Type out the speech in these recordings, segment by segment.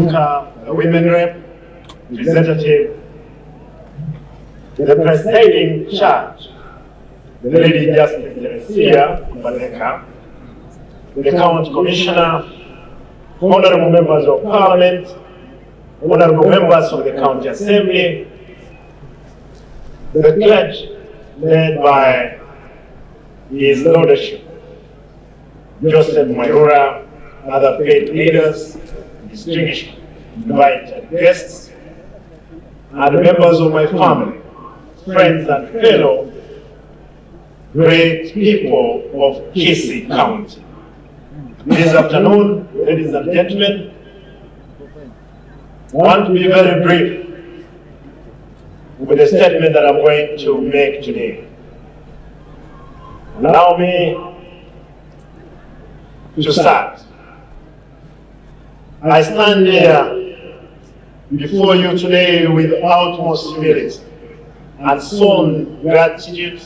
the women rep, representative, the presiding judge, the Lady Justice Teresia Baleka, the county commissioner, honorable members of parliament, honorable members of the county assembly, the clergy led by His Lordship Joseph Mairura, other faith leaders, distinguished invited guests, and members of my family, friends and fellow great people of Kisii County. This afternoon, ladies and gentlemen, I want to be very brief with the statement that I'm going to make today. Allow me to start. I stand here before you today with utmost humility and solemn gratitude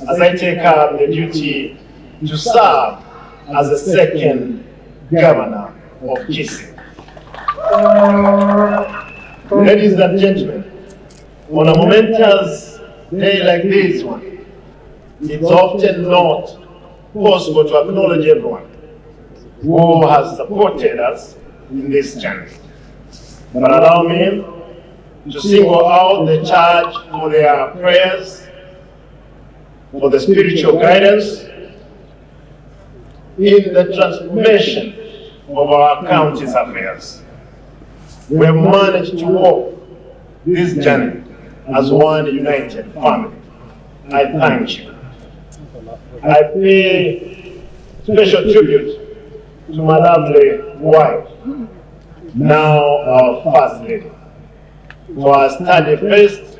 as I take up the duty to serve as the second governor of Kisii. Ladies and gentlemen, on a momentous day like this one, it's often not possible to acknowledge everyone who has supported us in this journey. But allow me to single out the church for their prayers, for the spiritual guidance in the transformation of our county's affairs. We have managed to walk this journey as one united family. I thank you. I pay special tribute to my lovely wife, now our First Lady, for her steadfast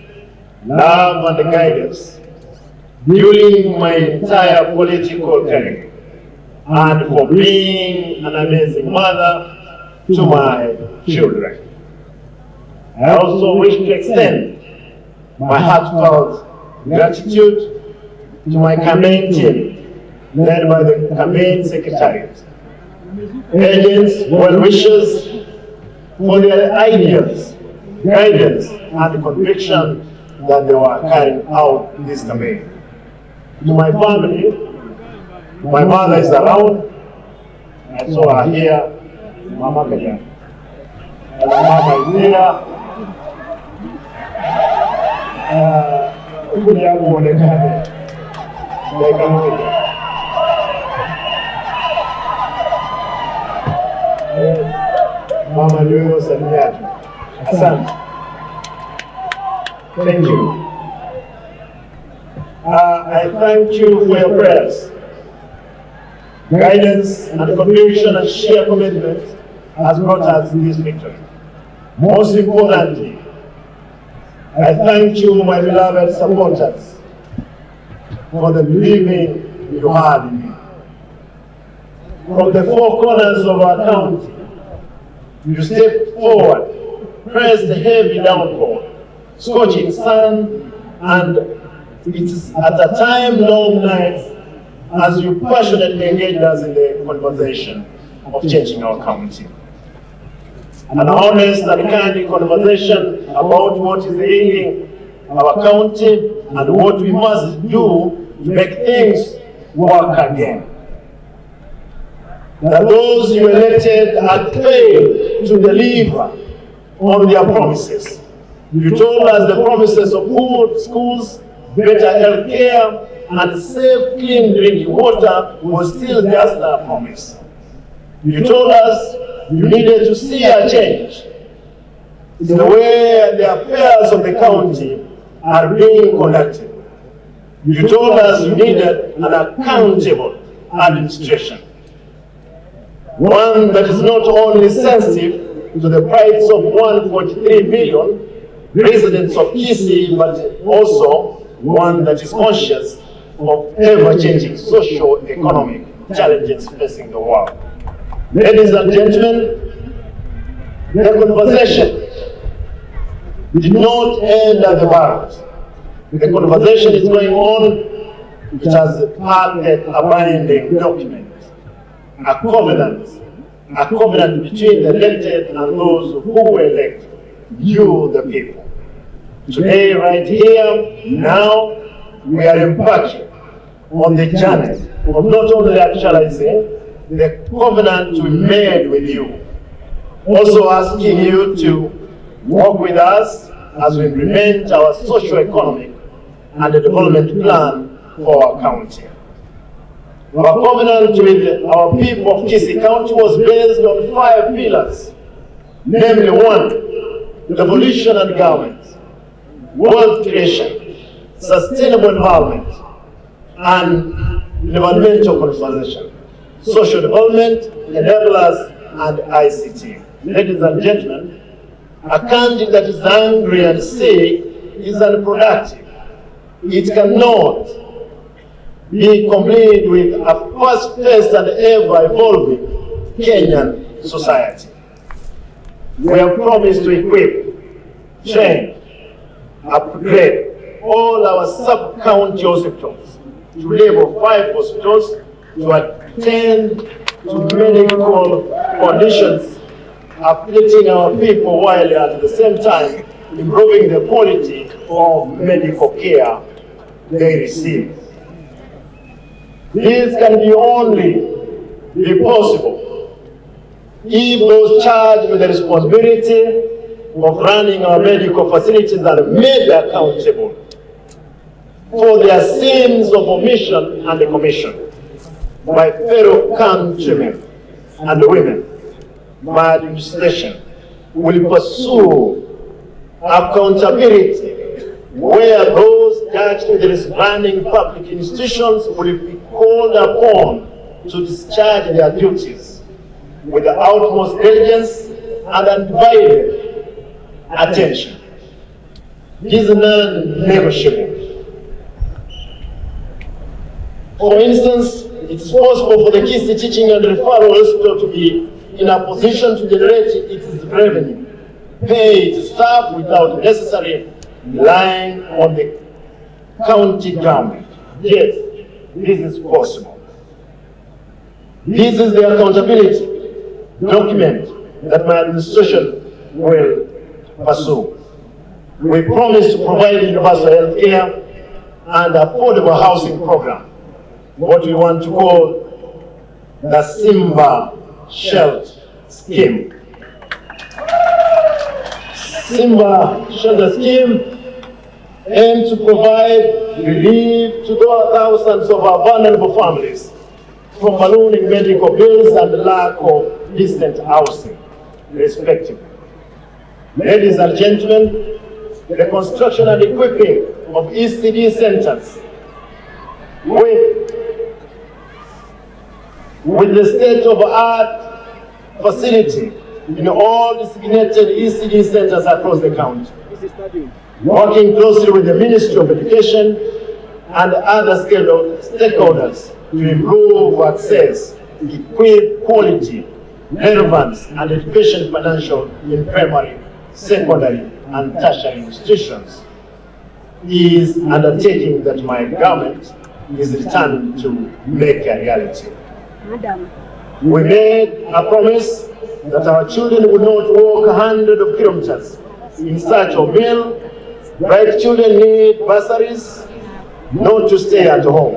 love and guidance during my entire political career, and for being an amazing mother to my children. I also wish to extend my heartfelt gratitude to my campaign team, led by the campaign secretariat, agents, well-wishers, for their ideas, guidance, and conviction that they were carrying out this campaign. To my family, my mother is around. I saw her here, Mama Kaya. Mama is here. Kuja kuonekana. Dakika moja. Mama ndio salimia. Asante. Thank you. I thank you for your prayers, guidance, and conviction and sheer commitment has brought us this victory. Most importantly, I thank you, my beloved supporters, for the believing you had in me. From the four corners of our county, you stepped forward, pressed the heavy downpour, scorching sun, and it is at a time long nights as you passionately engaged us in the conversation of changing our county. An honest and candid conversation about what is ailing our county and what we must do to make things work again. That those you elected had failed to deliver on their promises. You told us the promises of good schools, better health care, and safe, clean drinking water was still just a promise. You told us you needed to see a change in the way the affairs of the county are being conducted. You told us you needed an accountable administration, one that is not only sensitive to the plights of 1.3 million residents of Kisii, but also one that is conscious of ever-changing socio-economic challenges facing the world. Ladies and gentlemen, the conversation did not end at the barracks. The conversation is going on. It has packed a binding document, a covenant a covenant between the elected and those who were elected, you the people. Today, right here, now, we are embarking on the journey of not only actualizing the covenant we made with you, also asking you to work with us as we implement our socio-economic and the development plan for our county. Our covenant with our people of Kisii County was based on 5 pillars, namely 1, devolution and government, wealth creation, sustainable environment, and environmental conservation, social development, enablers, and ICT. Ladies and gentlemen, a country that is hungry and sick is unproductive. It cannot be complete with a fast-paced and ever-evolving Kenyan society. We have promised to equip, train, upgrade all our sub-county hospitals to level 5 hospitals to attend to medical conditions afflicting our people while at the same time improving the quality of medical care they receive. This can only be possible if those charged with the responsibility of running our medical facilities are made accountable for their sins of omission and commission by fellow countrymen and women. My administration will pursue accountability where those charged with running public institutions will be called upon to discharge their duties with the utmost diligence and undivided attention. This is non-negotiable. For instance, it is possible for the Kisii Teaching and Referral Hospital to be in a position to generate its revenue, pay its staff without necessarily relying on the county government. Yes, this is possible. This is the accountability document that my administration will pursue. We promise to provide universal health care and affordable housing program, what we want to call the Simba Shelter Scheme. Simba Shelter Scheme aims to provide relief to thousands of our vulnerable families from ballooning medical bills and lack of decent housing, respectively. Ladies and gentlemen, the construction and equipping of ECD centers with the state-of-the-art facility in all designated ECD centers across the county, working closely with the Ministry of Education and other stakeholders to improve access, equip quality, relevance, and education financial in primary, secondary, and tertiary institutions is an undertaking that my government is determined to make a reality. We made a promise that our children would not walk hundreds of kilometers in search of meal. Bright children need bursaries, not to stay at home.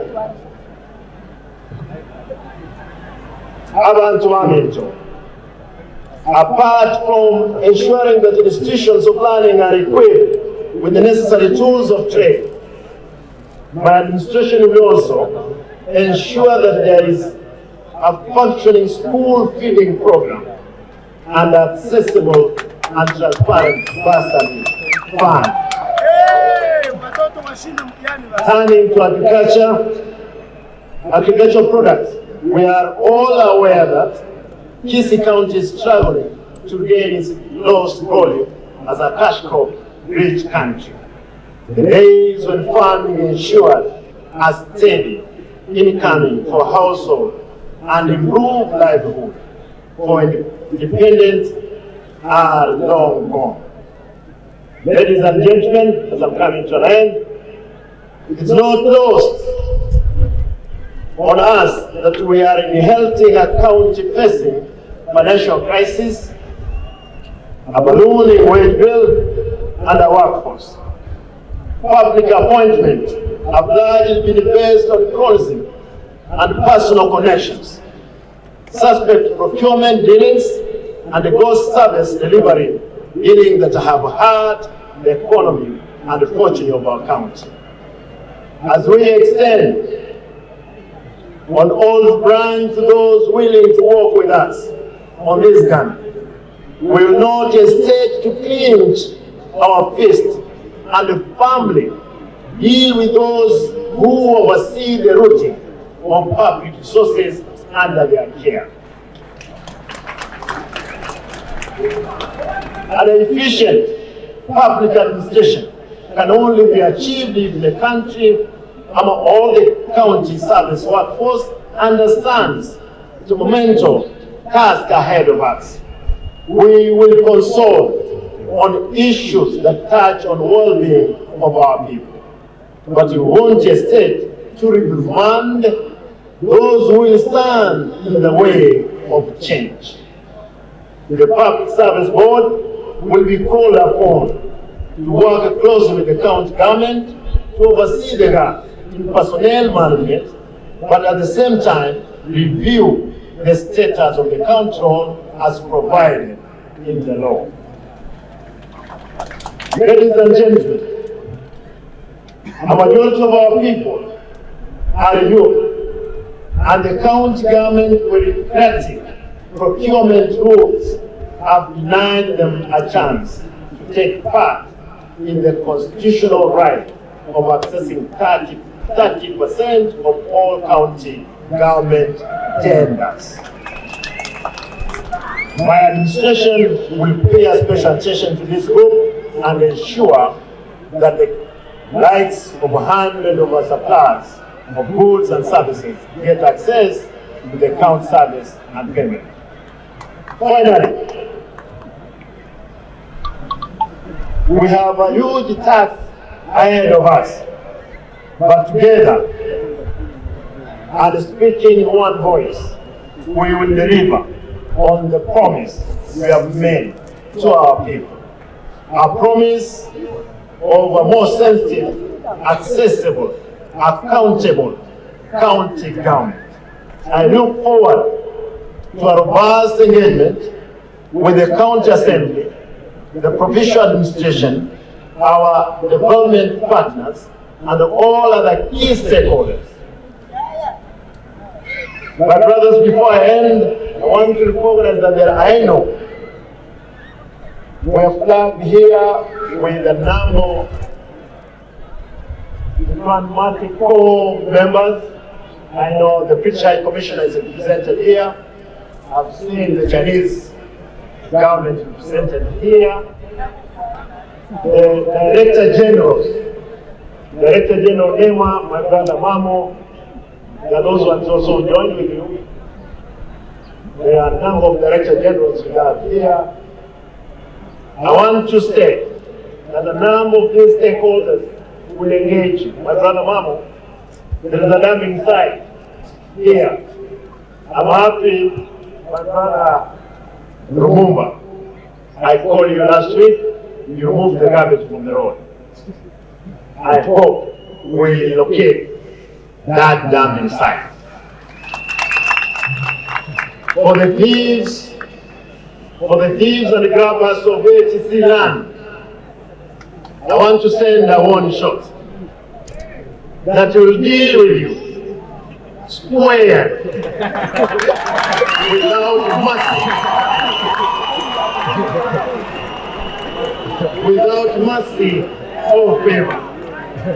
Abantu Aminto. Apart from ensuring that institutions of learning are equipped with the necessary tools of trade, my administration will also ensure that there is a functioning school feeding program and accessible and transparent bursary fund. Turning to agricultural products, we are all aware that Kisii County is struggling to regain its lost glory as a cash crop-rich country. The days when farming ensured a steady income for household and improved livelihood for independents are long gone. Ladies and gentlemen, as I'm coming to an end, it is not lost on us that we are inheriting a county facing financial crisis, a ballooning wage bill, and a workforce. Public appointments have largely been based on tourism and personal connections, suspect procurement dealings, and the ghost service delivery dealing that have hurt the economy and the fortune of our county. As we extend on all branch to those willing to work with us on this gun, we will not hesitate to clinch our fist and firmly deal with those who oversee the routing of public resources under their care. An efficient public administration can only be achieved if the country, among all the county service workforce, understands the monumental task ahead of us. We will consult on issues that touch on well-being of our people, but we won't hesitate to reprimand those who will stand in the way of change. The Public Service Board will be called upon to work closely with the county government to oversee the gap in personnel management, but at the same time review the status of the county road as provided in the law. Ladies and gentlemen, a majority of our people are youth, and the county government with democratic procurement rules have denied them a chance to take part in the constitutional right of accessing 30% of all county government tenders. My administration will pay a special attention to this group and ensure that the rights of hundreds of our suppliers of goods and services get access to the county service and payment. Finally, we have a huge task ahead of us, but together, and speaking in one voice, we will deliver on the promise we have made to our people. A promise of a more sensitive, accessible, accountable county government. I look forward to a robust engagement with the county assembly, the provincial administration, our development partners, and all other key stakeholders. My brothers, before I end, I want to recognize that I know we have flagged here with a number of diplomatic corps members. I know the British High Commissioner is represented here. I've seen the Chinese government represented here. The Director General Nema, my brother Mamo, there are those ones also joined with you. There are a number of Director Generals we have here. I want to say that a number of these stakeholders will engage you. My brother Mamo, there is a dumping site here. I'm happy, my brother Rumumba, I called you last week, you removed the garbage from the road. I hope we locate that dumping site. For the thieves and the grabbers of HC land, I want to send a warning shot that will deal with you square without mercy or favor.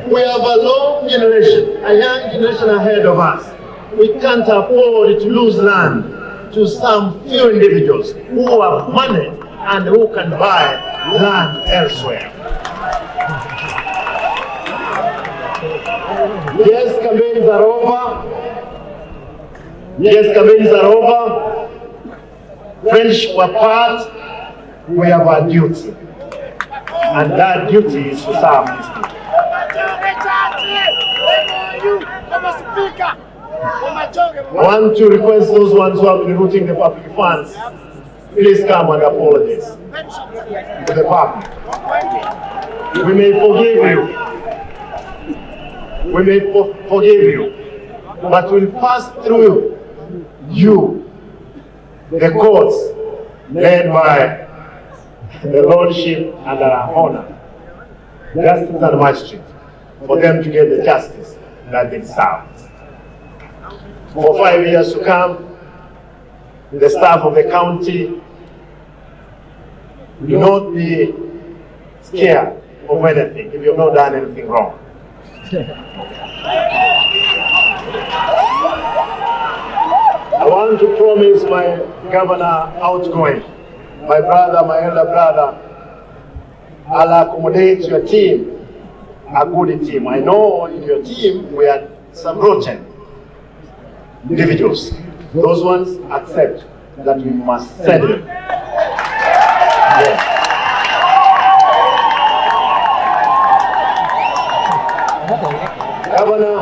We have a long generation, a young generation ahead of us. We can't afford to lose land to some few individuals who have money and who can buy land elsewhere. Yes, campaigns are over. Friendship apart, we have a duty. And that duty is to serve these people. I want to request those ones who have been routing the public funds, please come and apologize to the public. We may forgive you. We may forgive you, but we'll pass through you, the courts led by the Lordship and our honor, Justice and Magistrate, for them to get the justice that they deserve. For 5 years to come, the staff of the county will not be scared of anything if you have not done anything wrong. I want to promise my governor outgoing, my brother, my elder brother, I'll accommodate your team, a good team. I know in your team we had some rotten individuals. Those ones accept that we must send them. Yes. Governor,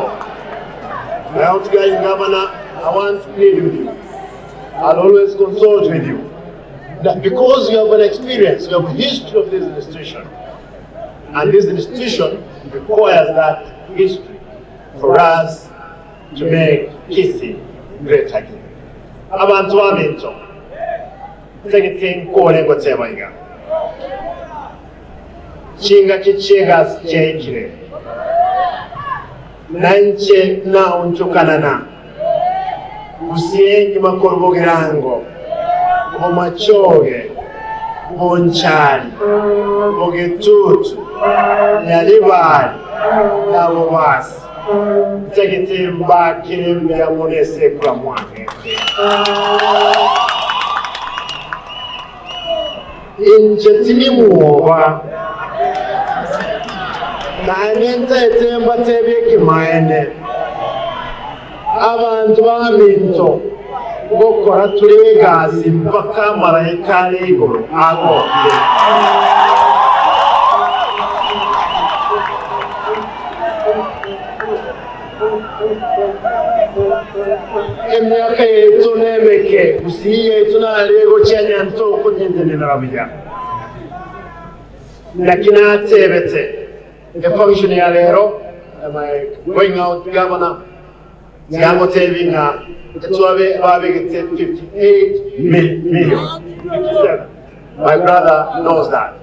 my outgoing governor, I want to plead with you. I'll always consult with you. That because you have an experience, you have a history of this institution, and this institution requires that history for us to make Kisi great again. Abantu b'aminto, tegekole ngotebaiga. Chinga kichega chekire. Nanche na unchukanana. Usiengi makorobogerango. Omachoge. Onchali. Ogetutu. Nyalibali. Nabobasi. Tegetimba kirimbe amonese kwa mwane. Inche tinimuoba. Nanyenta etemba tebeki maende. Abantu b'aminto gokora turegasi mpaka marayika legoro agoke. Emyaka yetu nemeke usiye yetu na lego cyanyanto kunyendenera rabija. Nakina tebete. The function ya lero, am I going out governor? Siamo tevinga tuabe babegete 58 million. 57. My brother knows that.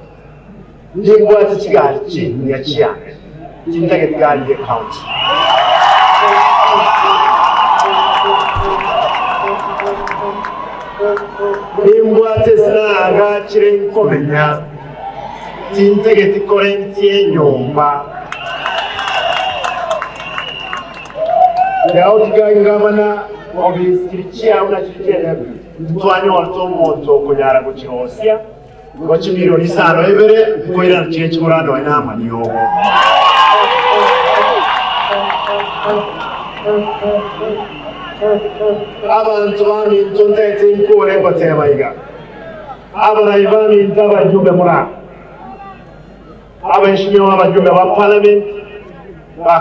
Lingwa tichigali chi ya chiane. Chintake tigali account. Lingwa tesna ga chiren komenya. Chintake tikorentie nyomba. The outgoing governor of his Kirichia Unachia, Tuanyo Tomo, Konyara Kuchiosia, Gochimiro Nisano Evere, Koyan Churano and Amanio. Avantuani in Tontetin Kore Botevaiga. Avanivani in Tava Jubemura. Avanshio Jubema Parliament,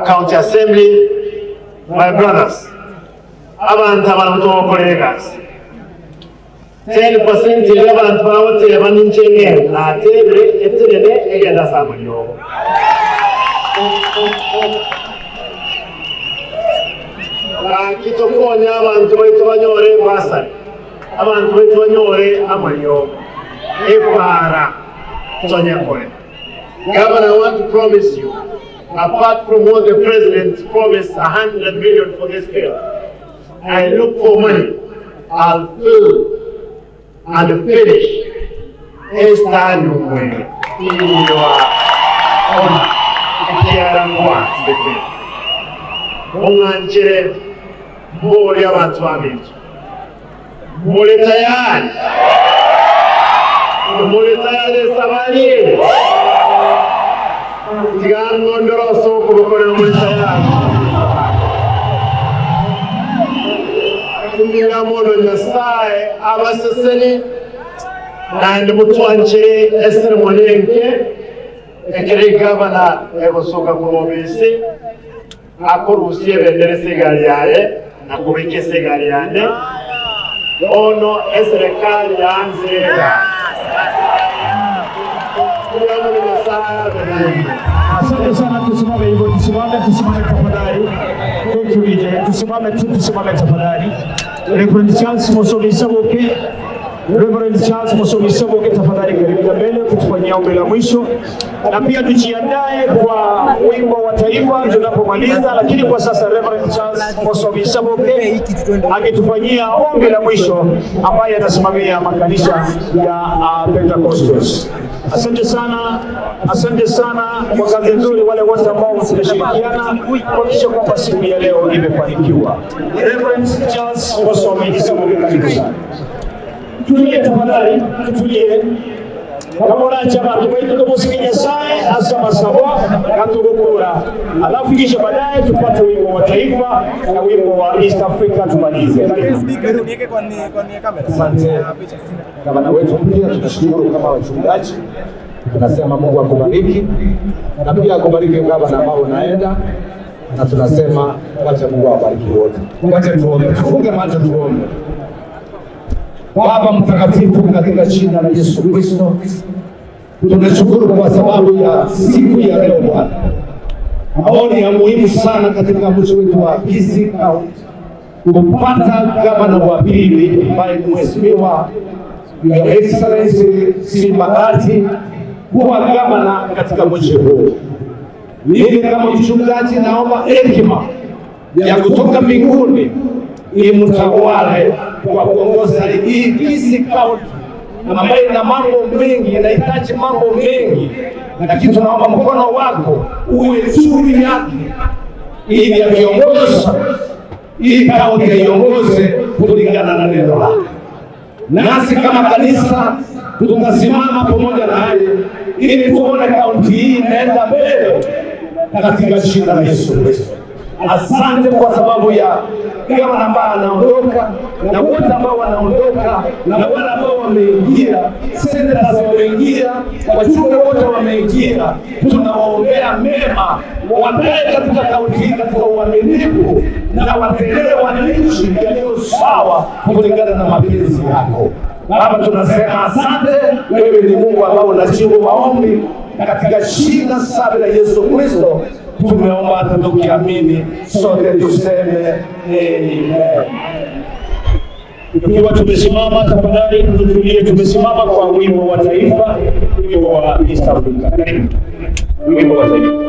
County Assembly. My brothers, abantu abantu colleagues, 10% 11 power te baninchenge na tebre etenene egenda samanyo. Kitokonya abantu baitu banyore basa. Abantu baitu banyore amanyo. Epara tonyakore. Governor, I want to promise you, apart from what the president promised, 100 million for this bill, I look for money. I'll fill and finish a stadium in your own Unganchere Bori abantu abitu. Mule tayari. Mule tayari sabali. Tigan ngondoro soko bokore mule tayari. Kumbinga mono nyasaye abaseseni and mutwanchere esere mwenenke ekere gavana egosoka kulobisi akorusiye bendere segali yaye na kuwekese gari yane ono serikali yanze Asante sana, tusimame hivyo, tusimame tafadhali. Tusimame tafadhali. Reverend Charles Musomisaboke, tafadhali karibia mbele kutufanyia ombi la mwisho, na pia tujiandae kwa wimbo wa taifa tunapomaliza. Lakini kwa sasa Reverend Charles Musomisaboke akitufanyia ombi la mwisho, ambaye anasimamia makanisa ya Pentecostals. Asante sana kwa kazi nzuri, wale wote ambao tunashirikiana kuhakikisha kwamba siku ya leo imefanikiwa. Reverend Charles Musomisaboke, karibu sana. Tulie tafadhali, tulie. Kama unaacha watu wetu tumusikie sae asema sawa katugukura. Alafu kisha baadaye tupate wimbo wa taifa na wimbo wa East Africa tumalize. Niweke kwa kamera. Asante. Gavana wetu pia tunashukuru kama wachungaji. Tunasema Mungu akubariki na pia akubariki gavana ambao unaenda, na tunasema wacha Mungu awabariki wote. Wacha tuombe. Tufunge macho tuombe. Baba mtakatifu, katika jina la Yesu Kristo, tunashukuru kwa sababu ya siku ya leo Bwana, ambao ni ya muhimu sana katika mji wetu wa Kisii County, kupata gavana wa pili ambaye ni Mheshimiwa Your Excellency Simba Arati kuwa gavana katika mji huu. Mimi kama mchungaji naomba hekima ya kutoka mbinguni imtawale kwa kuongoza hii Kisii County ambayo ina mambo mengi, inahitaji mambo mengi, lakini tunaomba mkono wako uwe juu yake ili akiongoza hii kaunti iongoze kulingana na neno lako. Nasi kama kanisa tutasimama pamoja naye ili tuone kaunti hii inaenda mbele katika jina la Yesu Kristo. Asante kwa sababu ya gavana ambaye anaondoka na wote ambao wanaondoka na wale ambao wameingia, senators wameingia, wajumbe wote wameingia. Tunawaombea mema, wakae katika kaunti hii katika uaminifu na watendee wananchi yaliyo sawa kulingana na mapenzi yako. Baba, tunasema asante. Wewe ni Mungu ambao unajibu maombi, katika jina safi la Yesu Kristo tumeomba hata tukiamini, sote tuseme amen. Tukiwa tumesimama tafadhali tutulie, tumesimama kwa wimbo wa taifa, wimbo wa East Africa. Wimbo wa taifa.